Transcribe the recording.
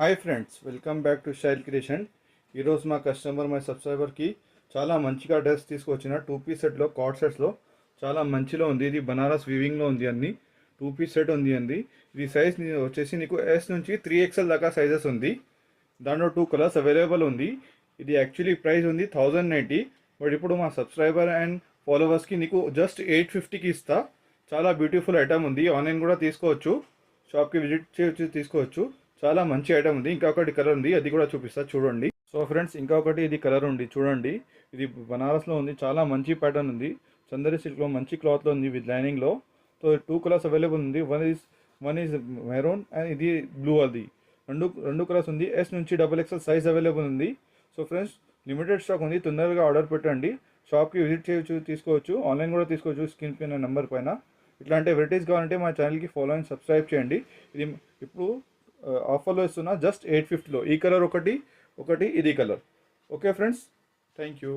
Hi friends, welcome back to style creation. ఈరోజు మా customer my సబ్స్క్రైబర్కి చాలా మంచిగా డ్రెస్ తీసుకొచ్చిన 2 పీస్ సెట్లో కార్డ్ సెట్స్లో చాలా మంచిలో ఉంది. ఇది బనారస్ వీవింగ్లో ఉంది. అన్ని 2 పీస్ సెట్ ఉంది అండి. ఇది సైజ్ వచ్చేసి నీకు ఎస్ నుంచి 3XL దాకా సైజెస్ ఉంది. దాంట్లో 2 కలర్స్ అవైలబుల్ ఉంది. ఇది యాక్చువల్లీ ప్రైస్ ఉంది 1090, బట్ ఇప్పుడు మా సబ్స్క్రైబర్ అండ్ ఫాలోవర్స్కి నీకు జస్ట్ 850కి ఇస్తా. చాలా బ్యూటిఫుల్ ఐటమ్ ఉంది. ఆన్లైన్ కూడా తీసుకోవచ్చు, షాప్కి విజిట్ చేయొచ్చు, తీసుకోవచ్చు. చాలా మంచి ఐటమ్ ఉంది. ఇంకొకటి కలర్ ఉంది, అది కూడా చూపిస్తా చూడండి. సో ఫ్రెండ్స్, ఇంకొకటి ఇది కలర్ ఉంది చూడండి. ఇది బనారస్లో ఉంది. చాలా మంచి ప్యాటర్న్ ఉంది. చందరి సిల్క్లో మంచి క్లాత్లో ఉంది విత్ లైనింగ్లో. సో 2 కలర్స్ అవైలబుల్ ఉంది. వన్ ఈజ్ మెరూన్ అండ్ ఇది బ్లూ. అది రెండు కలర్స్ ఉంది. ఎస్ నుంచి XXL సైజ్ అవైలబుల్ ఉంది. సో ఫ్రెండ్స్, లిమిటెడ్ స్టాక్ ఉంది. తొందరగా ఆర్డర్ పెట్టండి. షాప్కి విజిట్ చేయొచ్చు, తీసుకోవచ్చు. ఆన్లైన్ కూడా తీసుకోవచ్చు. స్క్రీన్ పైన నెంబర్ పైన ఇట్లాంటి వెరైటీస్ కావాలంటే మా ఛానల్కి ఫాలో అండ్ సబ్స్క్రైబ్ చేయండి. ఇది ఇప్పుడు ఆఫర్లో ఇస్తున్నా జస్ట్ 850లో. ఈ కలర్ ఒకటి ఇది colour. Okay friends, thank you.